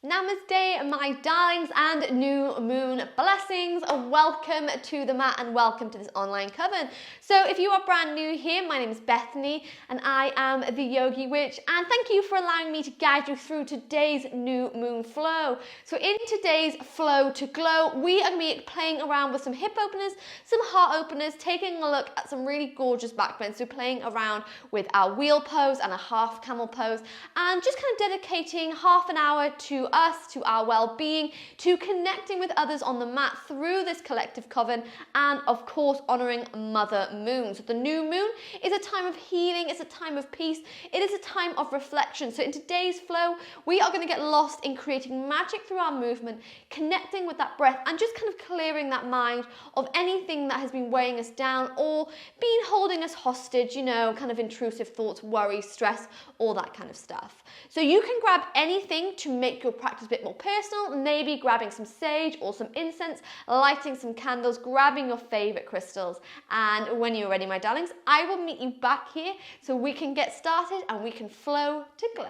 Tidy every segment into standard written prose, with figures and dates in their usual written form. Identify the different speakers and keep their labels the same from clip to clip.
Speaker 1: Namaste, my darlings, and new moon blessings. Welcome to the mat and welcome to this online coven. So if you are brand new here, my name is Bethany and I am the Yogi Witch, and thank you for allowing me to guide you through today's new moon flow. So in today's flow to glow, we are going to be playing around with some hip openers, some heart openers, taking a look at some really gorgeous backbends. So playing around with our wheel pose and a half camel pose, and just kind of dedicating half an hour to us, to our well-being, to connecting with others on the mat through this collective coven, and of course honoring Mother Moon. So the new moon is a time of healing, it's a time of peace, it is a time of reflection. So in today's flow, we are going to get lost in creating magic through our movement, connecting with that breath, and just kind of clearing that mind of anything that has been weighing us down or been holding us hostage, you know, kind of intrusive thoughts, worry, stress, all that kind of stuff. So you can grab anything to make your practice a bit more personal, maybe grabbing some sage or some incense, lighting some candles, grabbing your favorite crystals. And when you're ready, my darlings, I will meet you back here so we can get started and we can flow to glow.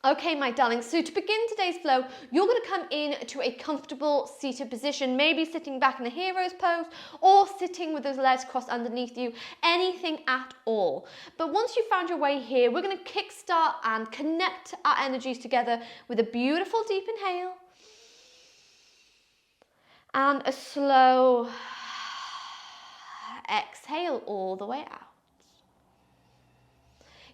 Speaker 1: Okay, my darlings, so to begin today's flow, you're going to come into a comfortable seated position, maybe sitting back in a hero's pose or sitting with those legs crossed underneath you, anything at all. But once you've found your way here, we're going to kickstart and connect our energies together with a beautiful deep inhale and a slow exhale all the way out.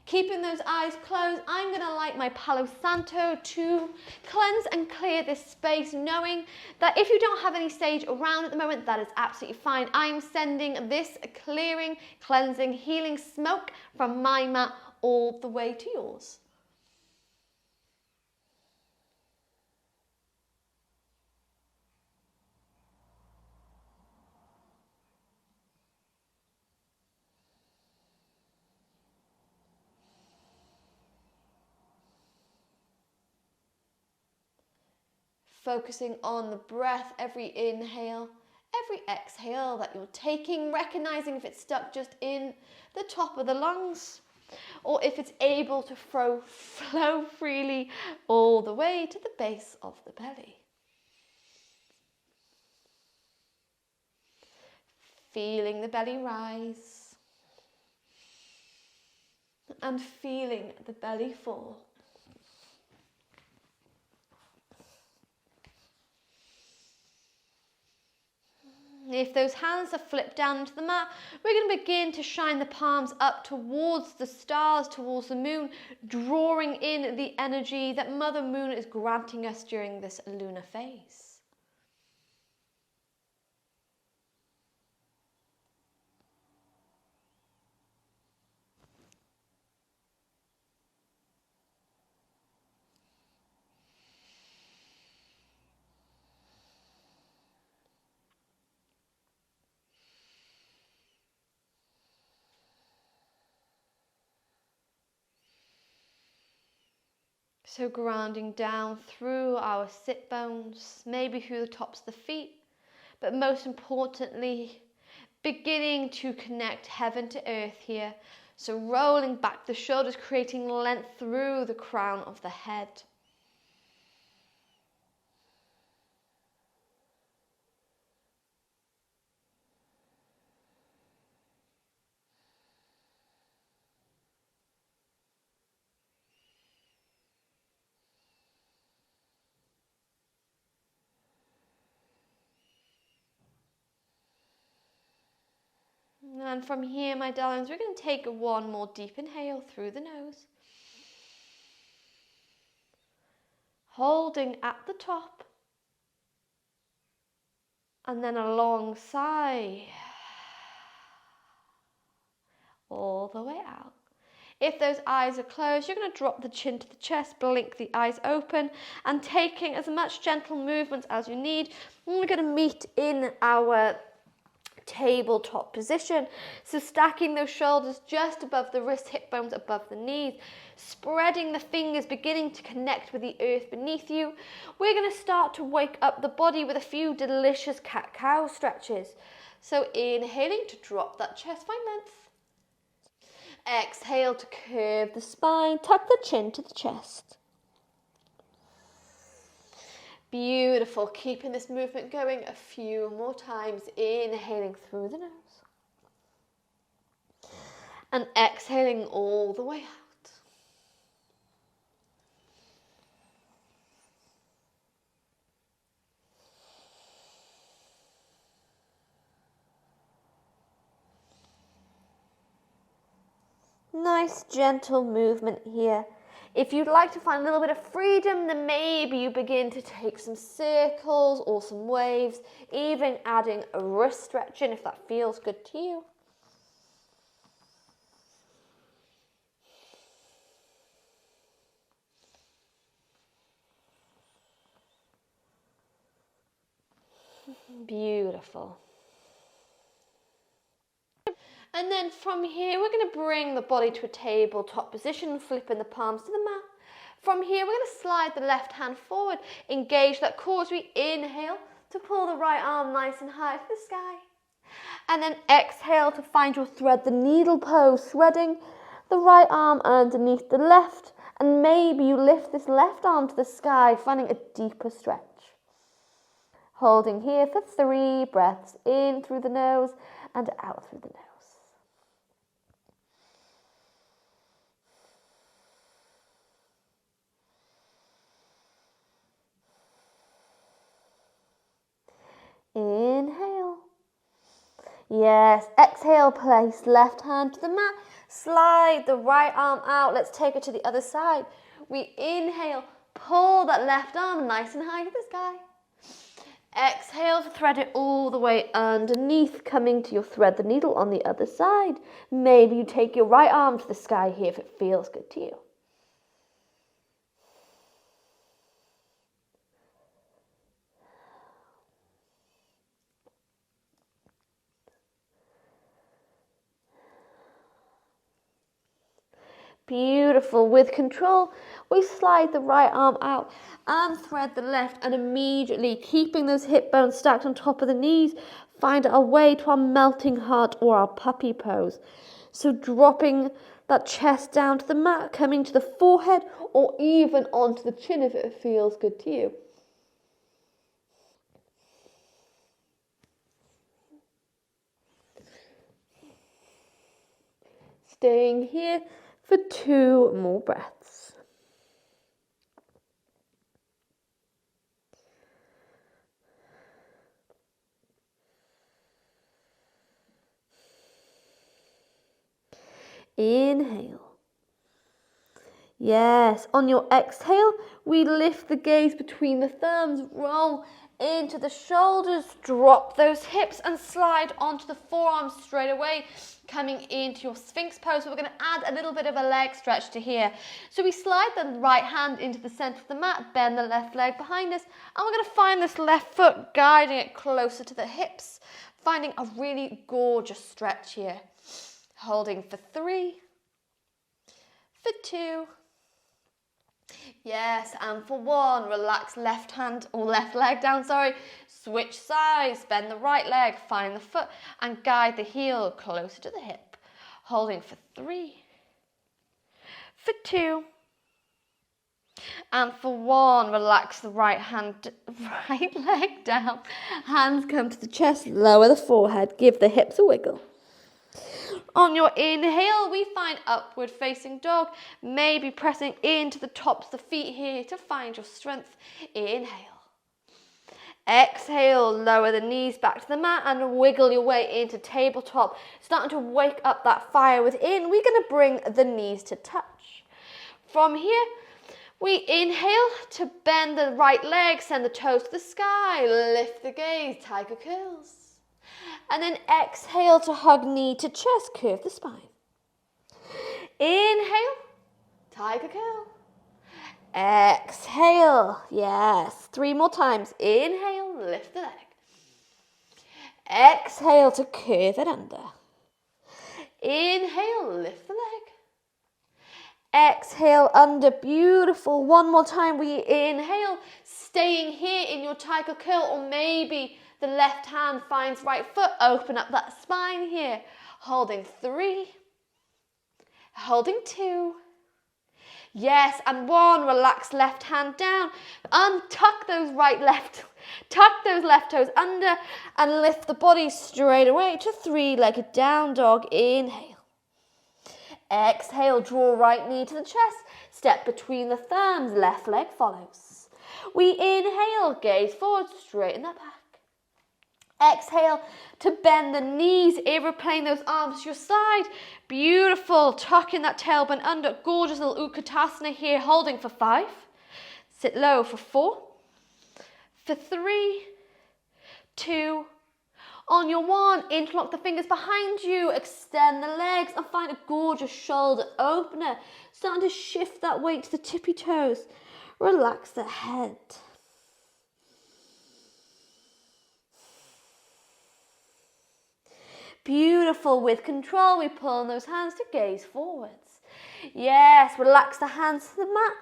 Speaker 1: Keeping those eyes closed, I'm going to light my Palo Santo to cleanse and clear this space, knowing that if you don't have any sage around at the moment, that is absolutely fine. I'm sending this clearing, cleansing, healing smoke from my mat all the way to yours. Focusing on the breath, every inhale, every exhale that you're taking, recognizing if it's stuck just in the top of the lungs or if it's able to flow freely all the way to the base of the belly. Feeling the belly rise and feeling the belly fall. If those hands are flipped down to the mat, we're going to begin to shine the palms up towards the stars, towards the moon, drawing in the energy that Mother Moon is granting us during this lunar phase. So grounding down through our sit bones, maybe through the tops of the feet, but most importantly, beginning to connect heaven to earth here. So rolling back the shoulders, creating length through the crown of the head. And from here, my darlings, we're going to take one more deep inhale through the nose. Holding at the top. And then a long sigh. All the way out. If those eyes are closed, you're going to drop the chin to the chest, blink the eyes open, and taking as much gentle movement as you need. And we're going to meet in our tabletop position. So stacking those shoulders just above the wrist, hip bones above the knees, spreading the fingers, beginning to connect with the earth beneath you. We're going to start to wake up the body with a few delicious cat-cow stretches. So inhaling to drop that chest spine length. Exhale to curve the spine, tuck the chin to the chest. Beautiful. Keeping this movement going a few more times. Inhaling through the nose. And exhaling all the way out. Nice gentle movement here. If you'd like to find a little bit of freedom, then maybe you begin to take some circles or some waves, even adding a wrist stretch in if that feels good to you. Beautiful. And then from here, we're going to bring the body to a tabletop position, flipping the palms to the mat. From here, we're going to slide the left hand forward, engage that core as we inhale to pull the right arm nice and high to the sky. And then exhale to find your thread the needle pose, threading the right arm underneath the left. And maybe you lift this left arm to the sky, finding a deeper stretch. Holding here for 3 breaths, in through the nose and out through the nose. Inhale. Yes, exhale, place left hand to the mat. Slide the right arm out. Let's take it to the other side. We inhale, pull that left arm nice and high to the sky. Exhale to thread it all the way underneath, coming to your thread the needle on the other side. Maybe you take your right arm to the sky here if it feels good to you. Beautiful. With control, we slide the right arm out and thread the left, and immediately keeping those hip bones stacked on top of the knees, find our way to our melting heart or our puppy pose. So dropping that chest down to the mat, coming to the forehead or even onto the chin if it feels good to you. Staying here for 2 more breaths. Inhale. Yes, on your exhale, we lift the gaze between the thumbs, roll into the shoulders, drop those hips and slide onto the forearms straight away, coming into your Sphinx pose. So we're going to add a little bit of a leg stretch to here. So we slide the right hand into the center of the mat, bend the left leg behind us, and we're going to find this left foot, guiding it closer to the hips, finding a really gorgeous stretch here. Holding for 3, for 2, yes, and for 1, relax left hand or left leg down, switch sides, bend the right leg, find the foot and guide the heel closer to the hip. Holding for 3, for 2, and for 1, relax the right leg down, hands come to the chest, lower the forehead, give the hips a wiggle. On your inhale, we find upward facing dog, maybe pressing into the tops of the feet here to find your strength. Inhale. Exhale, lower the knees back to the mat and wiggle your way into tabletop. Starting to wake up that fire within, we're going to bring the knees to touch. From here, we inhale to bend the right leg, send the toes to the sky, lift the gaze, tiger curls. And then exhale to hug knee to chest, curve the spine. Inhale, tiger curl. Exhale, yes, 3 more times. Inhale, lift the leg. Exhale to curve it under. Inhale, lift the leg. Exhale under, beautiful. One more time, we inhale, staying here in your tiger curl, or maybe the left hand finds right foot, open up that spine here. Holding 3, holding 2, yes, and 1, relax left hand down, untuck those tuck those left toes under, and lift the body straight away to 3-legged down dog, inhale. Exhale, draw right knee to the chest, step between the thumbs, left leg follows. We inhale, gaze forward, straighten the back. Exhale to bend the knees, aeroplane those arms to your side. Beautiful, tucking that tailbone under, gorgeous little Utkatasana here, holding for 5. Sit low for 4, for 3, 2, on your 1, interlock the fingers behind you, extend the legs and find a gorgeous shoulder opener. Starting to shift that weight to the tippy toes. Relax the head. Beautiful, with control, we pull on those hands to gaze forwards. Yes, relax the hands to the mat.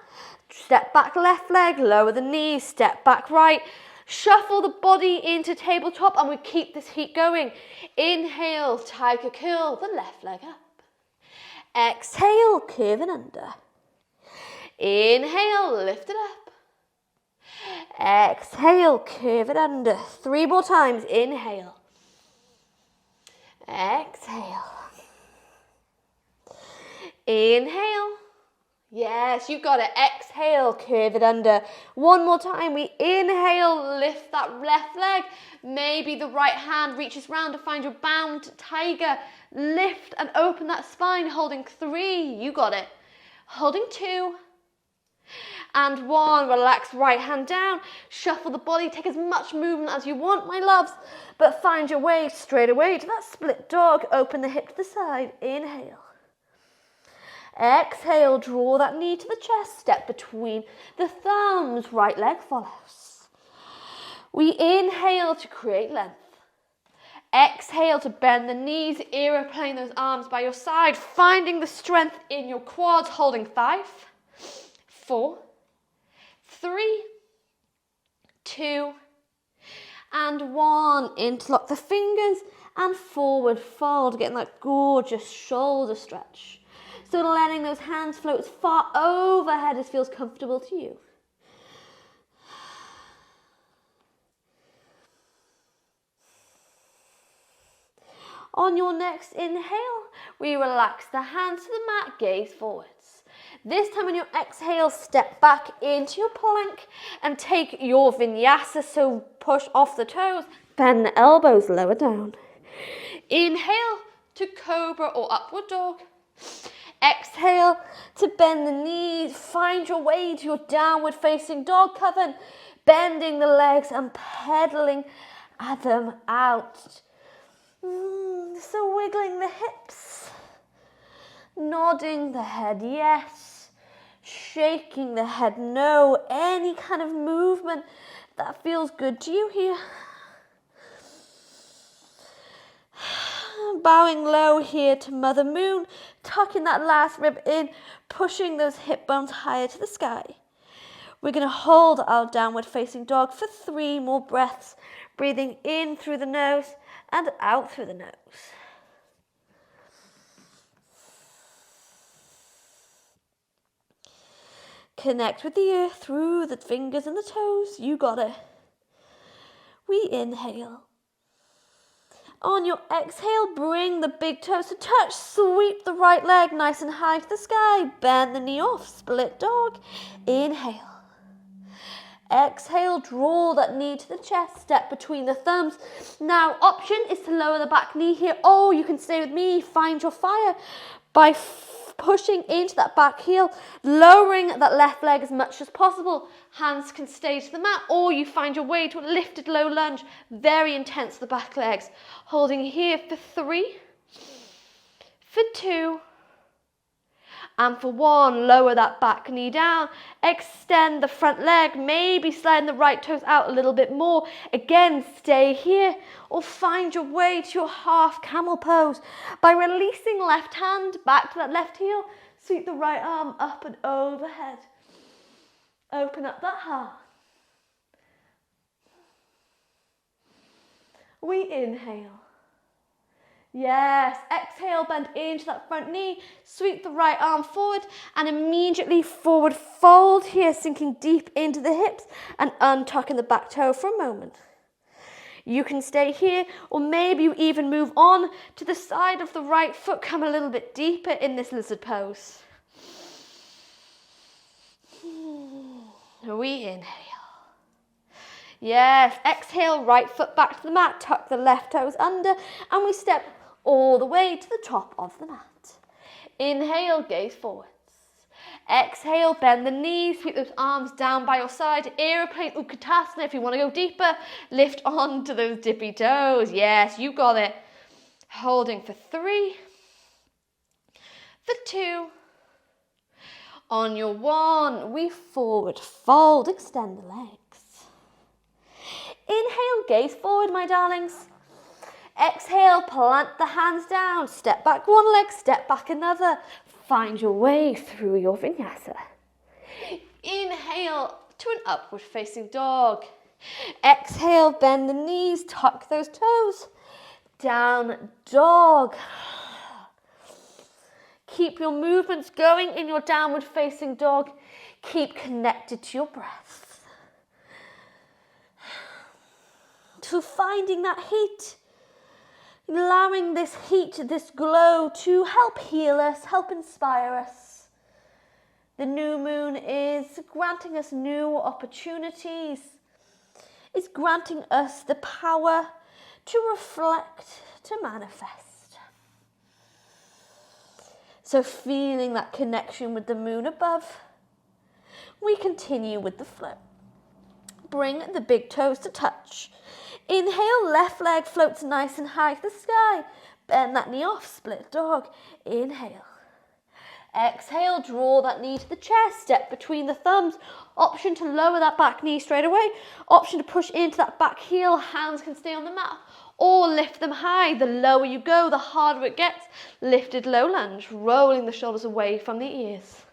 Speaker 1: Step back left leg, lower the knees, step back right. Shuffle the body into tabletop and we keep this heat going. Inhale, tiger curl, the left leg up. Exhale, curve it under. Inhale, lift it up. Exhale, curve it under. 3 more times, inhale. Exhale. Inhale. Yes, you got it. Exhale, curve it under. 1 more time. We inhale, lift that left leg. Maybe the right hand reaches round to find your bound tiger. Lift and open that spine, holding 3. You got it. Holding 2. And 1. Relax right hand down. Shuffle the body. Take as much movement as you want, my loves. But find your way straight away to that split dog. Open the hip to the side. Inhale. Exhale, draw that knee to the chest, step between the thumbs, right leg follows. We inhale to create length. Exhale to bend the knees, aeroplane those arms by your side, finding the strength in your quads, holding 5, 4, 3, 2, and 1. Interlock the fingers and forward fold, getting that gorgeous shoulder stretch. So letting those hands float as far overhead as feels comfortable to you. On your next inhale, we relax the hands to the mat, gaze forwards. This time on your exhale, step back into your plank and take your vinyasa, so push off the toes, bend the elbows, lower down. Inhale to cobra or upward dog. Exhale to bend the knees, find your way to your downward facing dog, Coven, bending the legs and pedaling them out. So wiggling the hips, nodding the head yes, shaking the head no, any kind of movement that feels good to you here. Bowing low here to Mother Moon, tucking that last rib in, pushing those hip bones higher to the sky. We're going to hold our downward facing dog for 3 more breaths, breathing in through the nose and out through the nose. Connect with the earth through the fingers and the toes. You got it. We inhale. On your exhale, bring the big toes to touch. Sweep the right leg nice and high to the sky. Bend the knee off. Split dog. Inhale. Exhale, draw that knee to the chest. Step between the thumbs. Now, option is to lower the back knee here. Oh, you can stay with me. Find your fire by pushing into that back heel, lowering that left leg as much as possible. Hands can stay to the mat, or you find your way to a lifted low lunge. Very intense, the back legs. Holding here for 3, for 2, And for 1, lower that back knee down. Extend the front leg, maybe sliding the right toes out a little bit more. Again, stay here or find your way to your half camel pose. By releasing left hand back to that left heel, sweep the right arm up and overhead. Open up that heart. We inhale. Yes, exhale, bend into that front knee, sweep the right arm forward and immediately forward fold here, sinking deep into the hips and untucking the back toe for a moment. You can stay here or maybe you even move on to the side of the right foot, come a little bit deeper in this lizard pose. We inhale. Yes, exhale, right foot back to the mat, tuck the left toes under, and we step all the way to the top of the mat. Inhale, gaze forwards. Exhale, bend the knees, sweep those arms down by your side. Aeroplane Utkatasana. If you want to go deeper, lift on to those dippy toes. Yes, you got it. Holding for 3, for 2. On your 1, we forward fold, extend the legs. Inhale, gaze forward, my darlings. Exhale, plant the hands down. Step back 1 leg, step back another. Find your way through your vinyasa. Inhale to an upward facing dog. Exhale, bend the knees, tuck those toes. Down dog. Keep your movements going in your downward facing dog. Keep connected to your breath. So finding that heat, allowing this heat, this glow to help heal us, help inspire us. The new moon is granting us new opportunities. It's granting us the power to reflect, to manifest. So feeling that connection with the moon above, we continue with the flow. Bring the big toes to touch. Inhale, left leg floats nice and high to the sky. Bend that knee off, split dog. Inhale. Exhale, draw that knee to the chest. Step between the thumbs. Option to lower that back knee straight away. Option to push into that back heel. Hands can stay on the mat. Or lift them high. The lower you go, the harder it gets. Lifted low lunge, rolling the shoulders away from the ears.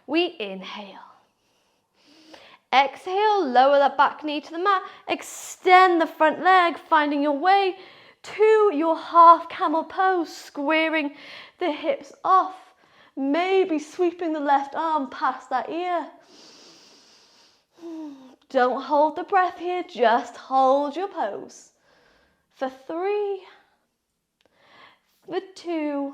Speaker 1: We inhale. Exhale, lower that back knee to the mat. Extend the front leg, finding your way to your half camel pose, squaring the hips off. Maybe sweeping the left arm past that ear. Don't hold the breath here, just hold your pose. For 3, for 2,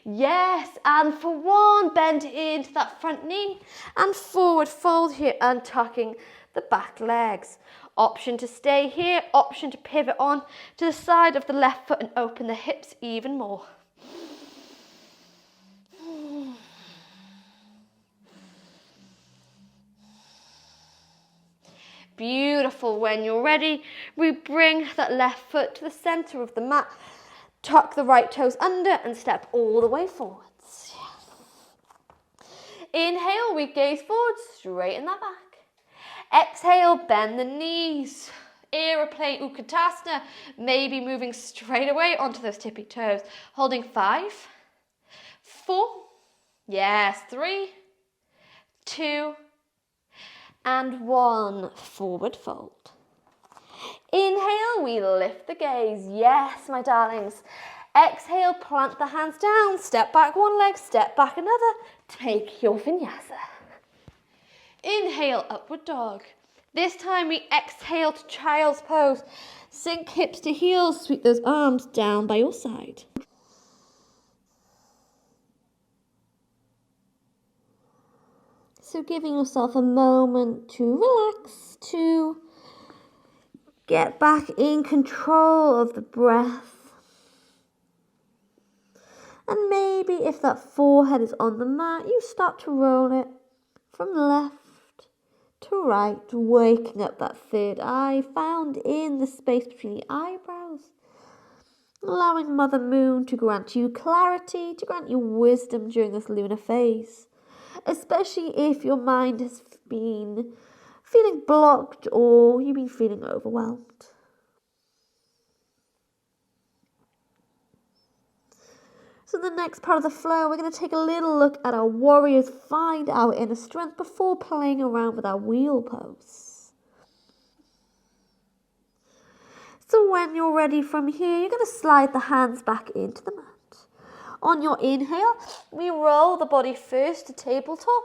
Speaker 1: yes, and for 1, bend into that front knee and forward fold here, untucking the back legs. Option to stay here, option to pivot on to the side of the left foot and open the hips even more. Beautiful. When you're ready, we bring that left foot to the center of the mat. Tuck the right toes under and step all the way forwards. Inhale, we gaze forward, straighten that back. Exhale, bend the knees. Aeroplane Utkatasana, maybe moving straight away onto those tippy toes. Holding 5, 4, yes, 3, 2, and 1. Forward fold. Inhale, we lift the gaze. Yes, my darlings. Exhale, plant the hands down. Step back 1 leg, step back another. Take your vinyasa. Inhale, upward dog. This time we exhale to child's pose. Sink hips to heels, sweep those arms down by your side. So giving yourself a moment to relax, to get back in control of the breath. And maybe if that forehead is on the mat, you start to roll it from left to right, waking up that third eye found in the space between the eyebrows. allowing Mother Moon to grant you clarity, to grant you wisdom during this lunar phase, especially if your mind has been feeling blocked or you've been feeling overwhelmed. So in the next part of the flow, we're going to take a little look at our warriors, find our inner strength before playing around with our wheel pose. So when you're ready from here, you're going to slide the hands back into the mat. On your inhale, we roll the body first to tabletop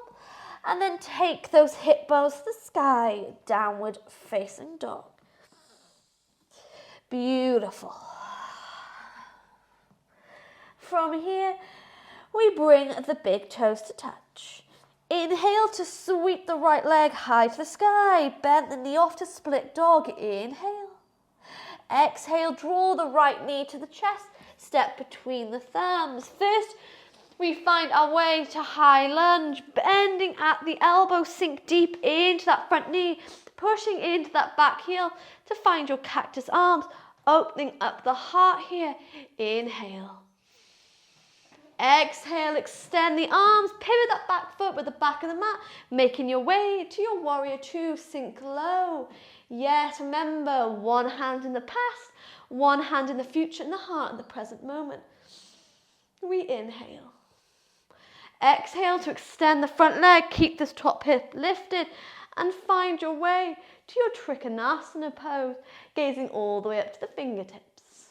Speaker 1: and then take those hip bones to the sky, downward facing dog. Beautiful. From here, we bring the big toes to touch. Inhale to sweep the right leg high to the sky, bend the knee off to split dog. Inhale. Exhale, draw the right knee to the chest, step between the thumbs. First, we find our way to high lunge, bending at the elbow, sink deep into that front knee, pushing into that back heel to find your cactus arms, opening up the heart here. Inhale. Exhale, extend the arms, pivot that back foot with the back of the mat, making your way to your warrior two, sink low. Yes, remember, one hand in the past, one hand in the future, and the heart in the present moment. We inhale. Exhale to extend the front leg, keep this top hip lifted, and find your way to your Trikonasana pose, gazing all the way up to the fingertips.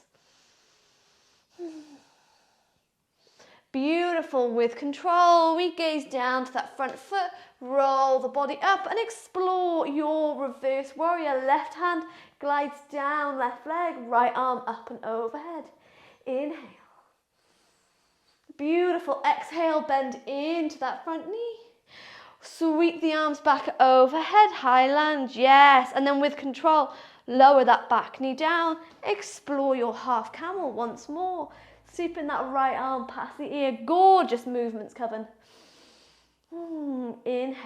Speaker 1: Beautiful. With control, we gaze down to that front foot, roll the body up and explore your reverse warrior. Left hand glides down, left leg, right arm up and overhead. Inhale. Beautiful. Exhale, bend into that front knee. Sweep the arms back overhead, high lunge, yes. And then with control, lower that back knee down. Explore your half camel once more. Sweeping that right arm past the ear. Gorgeous movements, Coven. Inhale.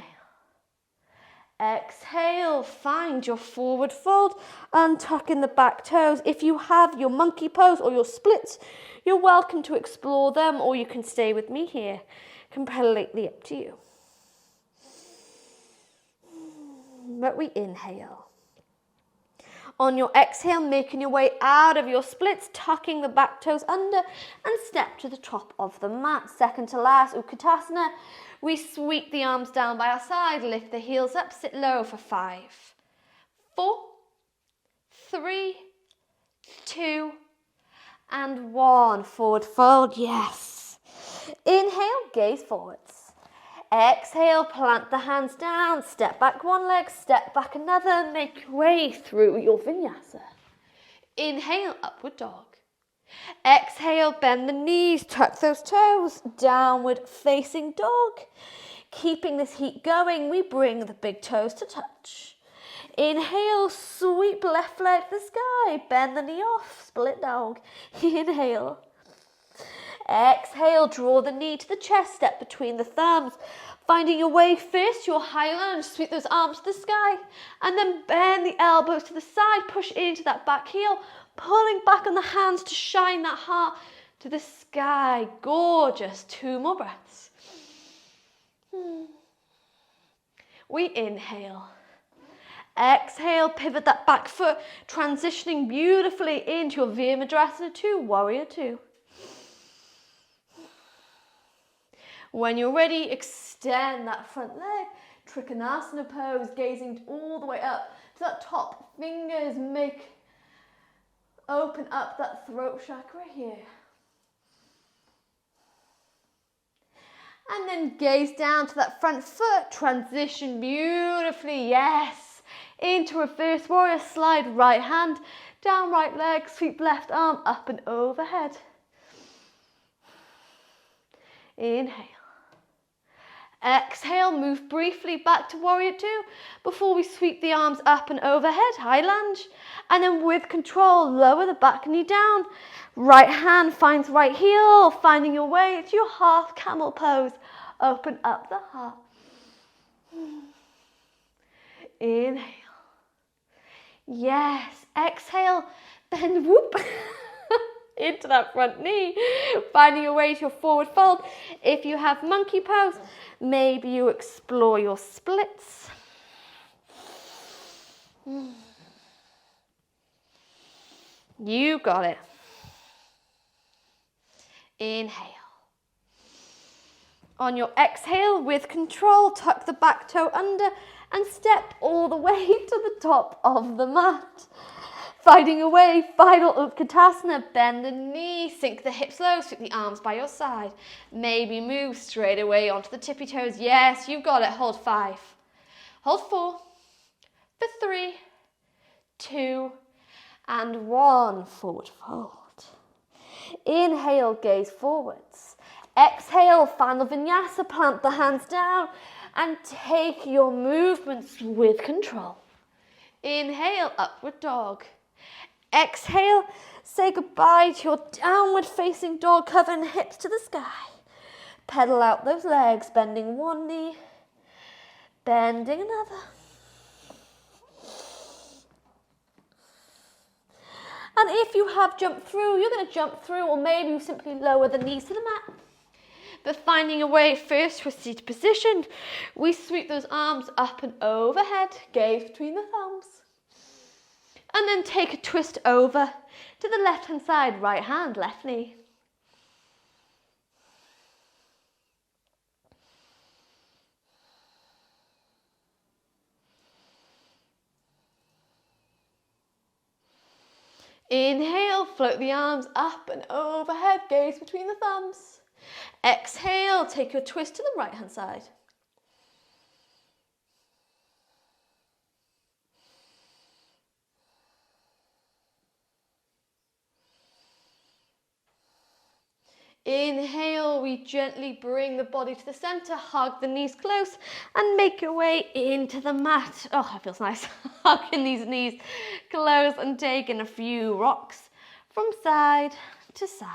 Speaker 1: Exhale, find your forward fold and tuck in the back toes. If you have your monkey pose or your splits, you're welcome to explore them, or you can stay with me here. Completely up to you. But we inhale. On your exhale, making your way out of your splits, tucking the back toes under and step to the top of the mat. Second to last, Utkatasana. We sweep the arms down by our side, lift the heels up, sit low for 5, 4, 3, 2, and 1. Forward fold, yes. Inhale, gaze forwards. Exhale, plant the hands down, step back one leg, step back another, make your way through your vinyasa. Inhale, upward dog. Exhale, bend the knees, tuck those toes, downward facing dog. Keeping this heat going, we bring the big toes to touch. Inhale, sweep left leg to the sky, bend the knee off, split dog. Inhale. Exhale, draw the knee to the chest, step between the thumbs. Finding your way first, your high lunge, sweep those arms to the sky, and then bend the elbows to the side, push into that back heel, pulling back on the hands to shine that heart to the sky. Gorgeous. 2 more breaths. We inhale. Exhale, pivot that back foot, transitioning beautifully into your Virabhadrasana 2, warrior 2. When you're ready, extend that front leg, Trikonasana pose, gazing all the way up to that top fingers. Open up that throat chakra here. And then gaze down to that front foot, transition beautifully, yes, into reverse warrior. Slide right hand, down right leg, sweep left arm up and overhead. Inhale. Exhale, move briefly back to warrior 2 before we sweep the arms up and overhead, high lunge. And then with control, lower the back knee down. Right hand finds right heel, finding your way to your half camel pose. Open up the heart. Inhale. Yes, exhale, bend, whoop. into that front knee, finding your way to your forward fold. If you have monkey pose, maybe you explore your splits. You got it. Inhale. On your exhale, with control, tuck the back toe under and step all the way to the top of the mat. Finding your way, final Utkatasana, bend the knee, sink the hips low, sweep the arms by your side. Maybe move straight away onto the tippy toes. Yes, you've got it. Hold 5. Hold 4, for 3, 2, and 1. Forward fold. Inhale, gaze forwards. Exhale, final vinyasa, plant the hands down and take your movements with control. Inhale, upward dog. Exhale, say goodbye to your downward facing dog, COVEN, hips to the sky. Pedal out those legs, bending one knee, bending another. And if you have jumped through, you're going to jump through, or maybe you simply lower the knees to the mat. But finding a way first to a seated position, we sweep those arms up and overhead, gaze between the thumbs. And then take a twist over to the left hand side, right hand, left knee. Inhale, float the arms up and overhead, gaze between the thumbs. Exhale, take your twist to the right hand side. Inhale, we gently bring the body to the center, hug the knees close and make your way into the mat. Oh, that feels nice. Hugging these knees close and taking a few rocks from side to side.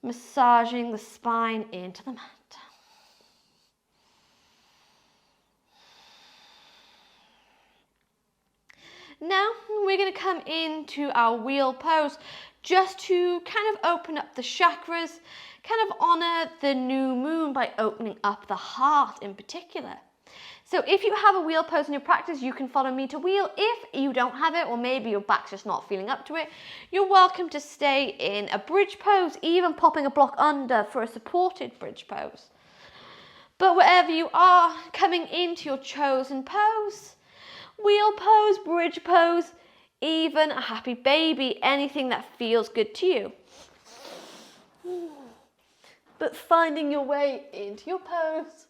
Speaker 1: Massaging the spine into the mat. Now we're going to come into our wheel pose just to kind of open up the chakras, kind of honor the new moon by opening up the heart in particular. So if you have a wheel pose in your practice, you can follow me to wheel. If you don't have it, or maybe your back's just not feeling up to it, you're welcome to stay in a bridge pose, even popping a block under for a supported bridge pose. But wherever you are, coming into your chosen pose, wheel pose, bridge pose, even a happy baby, anything that feels good to you. But finding your way into your pose,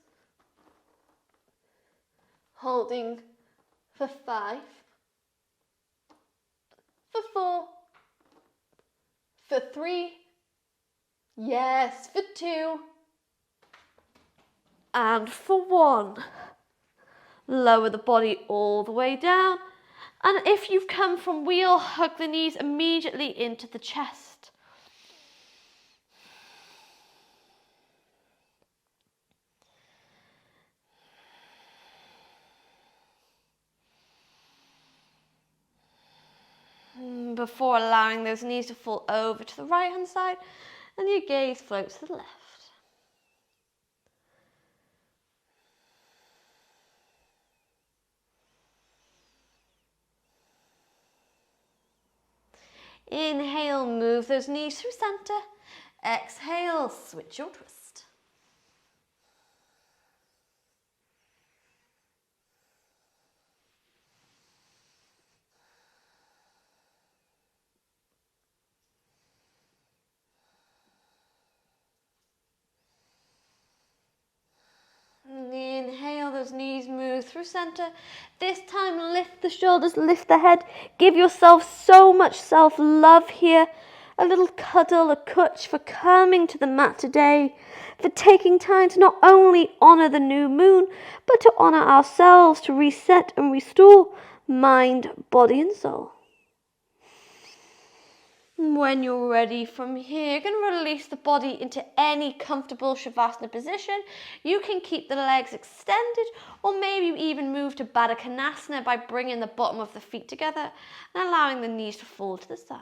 Speaker 1: holding for 5, for 4, for 3, yes, for 2, and for 1. Lower the body all the way down. And if you've come from wheel, hug the knees immediately into the chest. Before allowing those knees to fall over to the right hand side and your gaze floats to the left. Inhale, move those knees through center. Exhale, switch your twist. Inhale, those knees move through center. This time, lift the shoulders, lift the head. Give yourself so much self-love here. A little cuddle, a kutch for coming to the mat today, for taking time to not only honor the new moon, but to honor ourselves, to reset and restore mind, body, and soul. When you're ready from here, you're going to release the body into any comfortable Savasana position. You can keep the legs extended, or maybe even move to Baddha Konasana by bringing the bottom of the feet together and allowing the knees to fall to the side.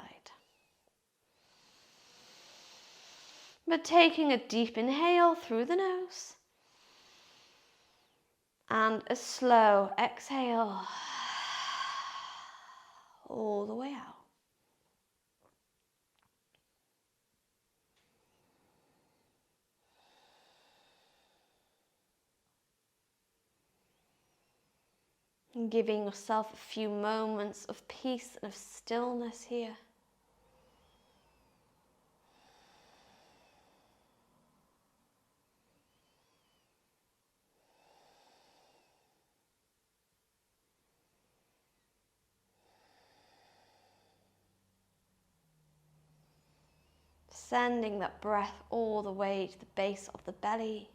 Speaker 1: But taking a deep inhale through the nose and a slow exhale all the way out. And giving yourself a few moments of peace and of stillness here. Sending that breath all the way to the base of the belly.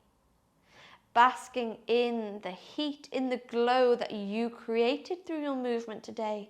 Speaker 1: Basking in the heat, in the glow that you created through your movement today.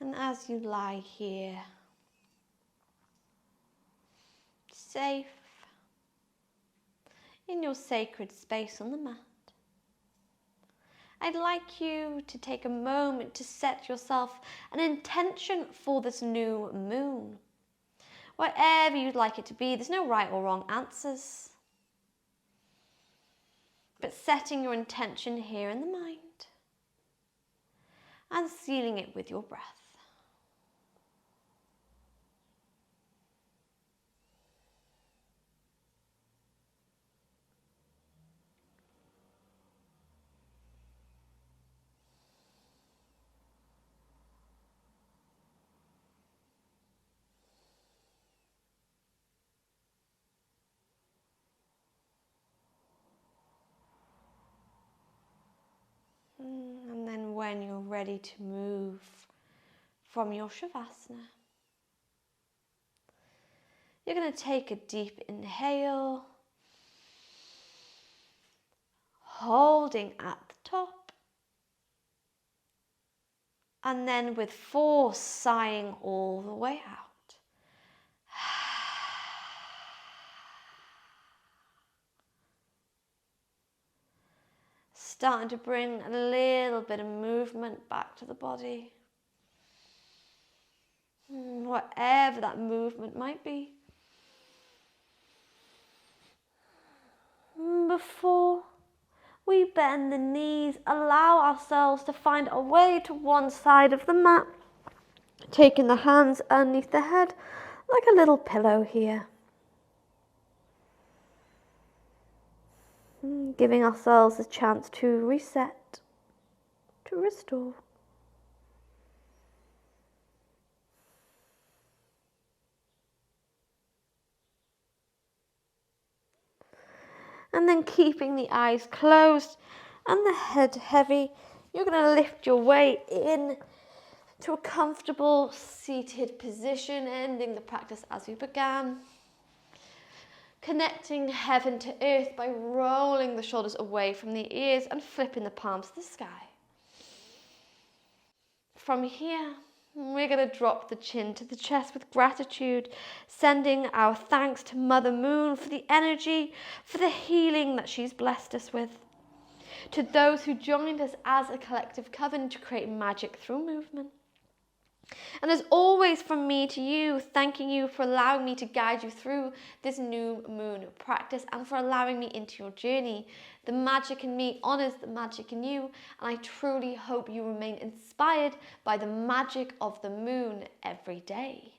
Speaker 1: And as you lie here, safe in your sacred space on the mat, I'd like you to take a moment to set yourself an intention for this new moon. Whatever you'd like it to be, there's no right or wrong answers. But setting your intention here in the mind and sealing it with your breath. And then when you're ready to move from your Savasana, you're going to take a deep inhale, holding at the top, and then with force sighing all the way out. Starting to bring a little bit of movement back to the body. Whatever that movement might be. Before we bend the knees, allow ourselves to find a way to one side of the mat, taking the hands underneath the head like a little pillow here. Giving ourselves a chance to reset, to restore. And then keeping the eyes closed and the head heavy, you're going to lift your way in to a comfortable seated position, ending the practice as we began. Connecting heaven to earth by rolling the shoulders away from the ears and flipping the palms to the sky. From here, we're going to drop the chin to the chest with gratitude, sending our thanks to Mother Moon for the energy, for the healing that she's blessed us with. To those who joined us as a collective coven to create magic through movement. And as always, from me to you, thanking you for allowing me to guide you through this new moon practice and for allowing me into your journey. The magic in me honors the magic in you, and I truly hope you remain inspired by the magic of the moon every day.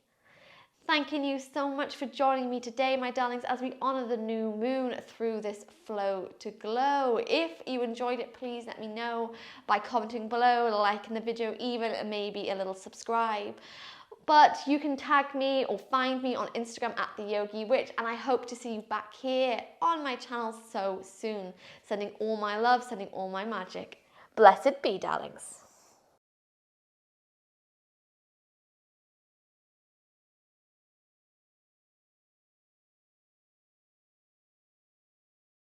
Speaker 1: Thanking you so much for joining me today, my darlings, as we honor the new moon through this flow to glow. If you enjoyed it, please let me know by commenting below, liking the video, even maybe a little subscribe. But you can tag me or find me on Instagram at The Yogi Witch, and I hope to see you back here on my channel so soon. Sending all my love, sending all my magic. Blessed be, darlings.